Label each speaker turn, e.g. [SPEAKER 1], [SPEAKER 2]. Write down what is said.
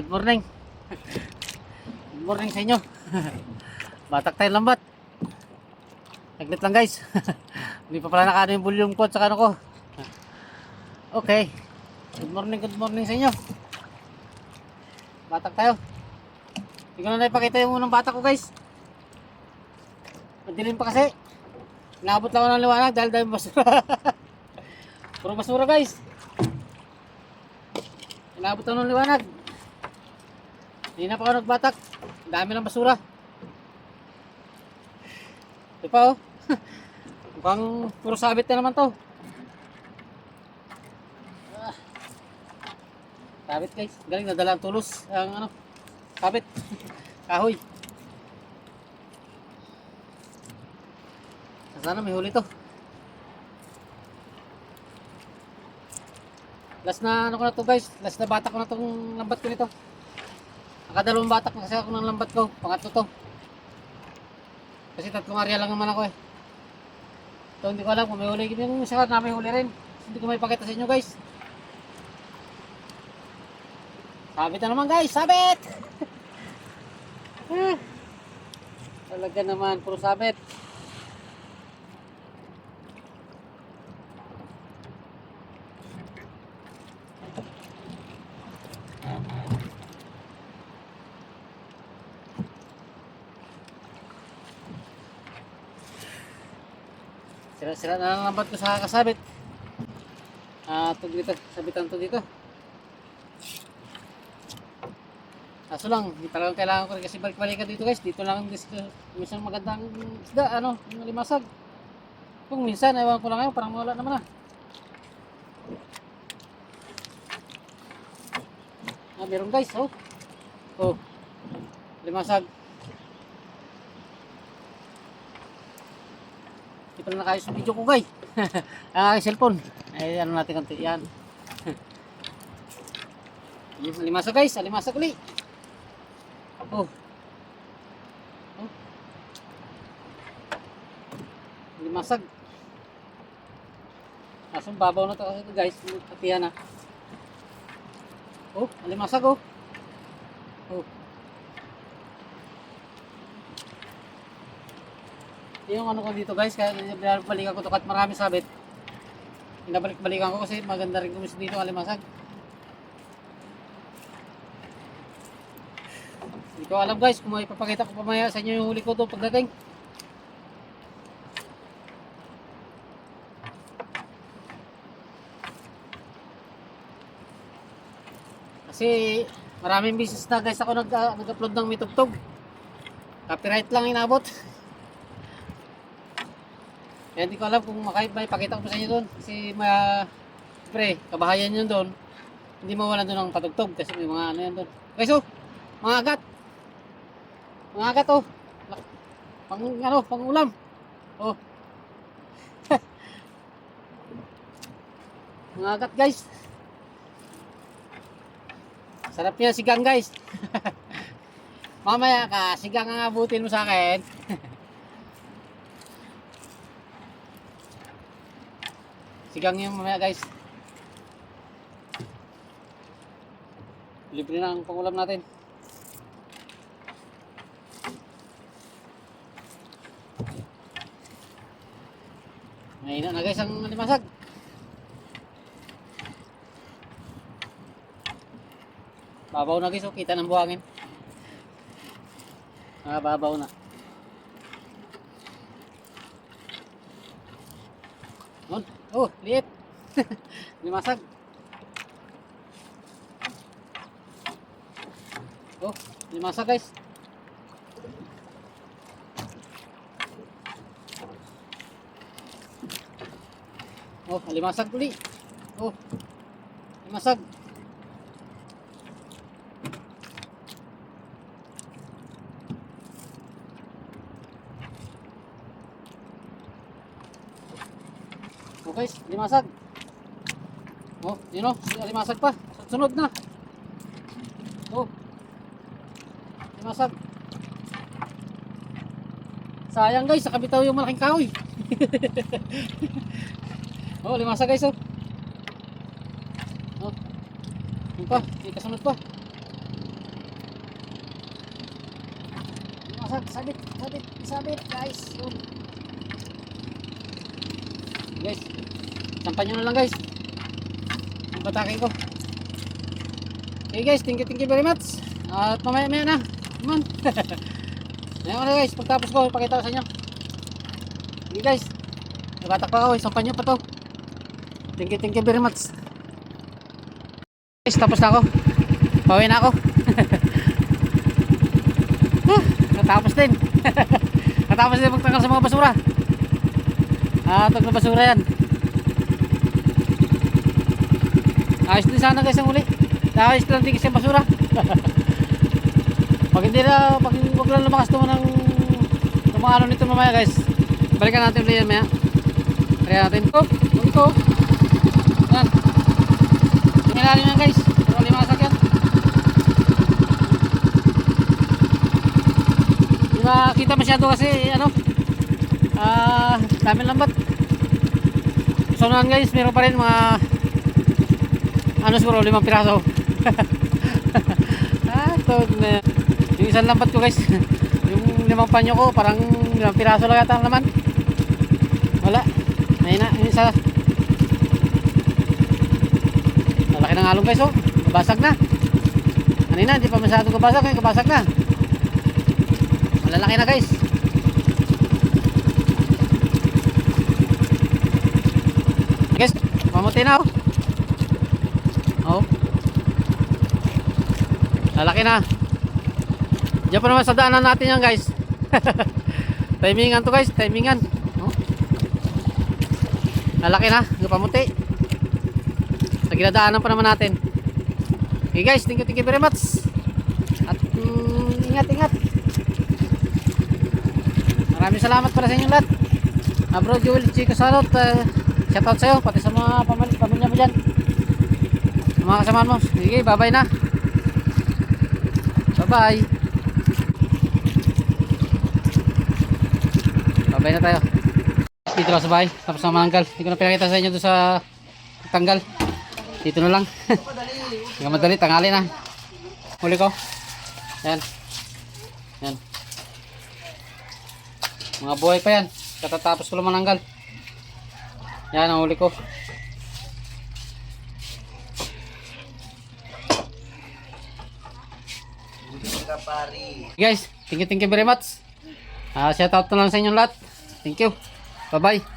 [SPEAKER 1] Good morning. Good morning sa inyo. Batak tayo lambat. Taglit lang guys. Hindi pa pala nakaano yung volume ko at saka ano ko. Okay. Good morning sa inyo. Batak tayo. Hindi ko na ipakita yung unang batak ko guys. Madilim pa kasi. Naabot lang ako ng liwanag dahil dahil basura. Puro basura guys. Naabot lang ng liwanag. Hindi na pa ako nagbatak. Dami ng basura. Ito pa oh. Mukhang puro sabit na naman to. Sabit guys. Galing nadala ang tulos. Ang ano. Sabit. Kahoy. Sana may huli to. Last na ano ko na to guys. Last na batak ko na tong lambat ko nito. Nakadalawang batak na kasi ako ng lambat ko. Pangatlo to. Kasi tatlong area lang naman ako eh. Ito hindi ko alam kung may huli. Yung isa na may huli rin. Hindi ko may pakita sa inyo guys. Sabit na naman guys. Sabit! Talaga naman. Puro sabit. Sira na lang lambat ko sa kasabit. Ito dito, sabitan to dito. Kaso lang, hindi talagang kailangan ko rin kasi balik-balikan dito guys. Dito lang minsan magandang isda, ano, yung limasag. Kung minsan, ewan ko lang ngayon, parang wala naman ah. Meron guys, oh. Oh, limasag. Hindi pa na nakayos yung video ko guys. Ang aking cellphone. Ay, ano natin konti yan. Alimasa guys, alimasa uli. Oh. Oh. Alimasag. Asong babaw na to kasi guys, patihan na. Oh, alimasag oh. Oh. Yung ano ko dito guys, kaya balikan ko to kat marami sabit. Pinabalik-balikan ko kasi maganda rin kumis dito alimasag. Hindi ko alam guys kung may papakita ko pamaya sa inyo yung huli ko doon pagdating. Kasi maraming beses na guys ako nag-upload ng mitugtog. Copyright lang inabot. Kaya hindi ko alam kung may pakita ko sa inyo doon. Kasi pre, kabahayan yun doon. Hindi mawala doon ng patugtog kasi may mga ano yan doon. Guys oh, mga agat. Mga agat oh. Pang ulam. Oh. Mga agat guys. Sarap niya sigang guys. Mamaya ka, sigang ang abutin mo sa akin. Sigang yung mamaya guys. Libre na ang pangulam natin. Mahina na guys ang limasag. Babaw na guys, oh, kita ng buhangin. Babaw na. Oh, liit. Limasag. Oh, limasag guys. Oh, limasag uli. Oh, limasag. Oh guys, limasag. Oh, yun o, limasag pa. Sunod na. Oh, limasag. Sayang guys, nakabitaw yung malaking kahoy. Oh, limasa guys oh. Oh. Yun pa, may kasunod pa. Sabit, guys. So, guys, sampan nyo na lang guys. Ang patake ko. Okay guys, thank you very much. At mamaya na. Come on. Ngayon na guys, pagtapos ko, ipakita ko sa inyo. Okay guys, nagatak pa ako, sampan nyo pa to. Thank you very much. Guys, tapos na ako. Pauwi na ako. Natapos din. Natapos din magtanggal sa mga basura. Tag na basura yan. Ayos din sana guys ang uli. Ayos lang din kasi ang basura. Pag hindi na, pag huwag lang lumakas naman ng mga ano nito mamaya guys. Balikan natin ulit yan maya. Balikan natin. Ito. Yan. Tingnan yan guys. Wala yung mga sakyan. Hindi makita masyado kasi ano. Daming lambat. So naman guys, meron pa rin mga ano siguro 5 piraso. Yung isang lambat ko guys, yung 5 panyo ko parang 5 piraso lang yata ang laman. Wala, mahina yung isa. Malaki ng along guys, oh, kabasag na. Kanina hindi pa masyado kabasag, ngayon kabasag na. Malalaki na guys. Guys, mamuti na oh. Oh. Lalaki na. Diyan pa naman sa daanan natin yan guys. Timingan to guys, timingan. Oh. Lalaki na, pamuti. Sa ginadaanan pa naman natin. Okay guys, thank you very much. At ingat. Maraming salamat para sa inyong lahat. Bro Joel Chico Salot, shoutout sa'yo, pati sa mga pamilya mo dyan, sa mga kasamaan mo. Sige, bye bye na. Bye bye. Bye bye na tayo. Dito lang sa bahay, tapos na mananggal. Hindi ko na pinakita sa inyo doon sa tanggal. Dito na lang. Hanggang madali, tangali na. Huli ko. Yan. Mga buhay pa yan. Katatapos ko lang mananggal. Yan ang huli ko. Guys, thank you very much. Shout out na lang sa inyong lahat. Thank you. Bye bye.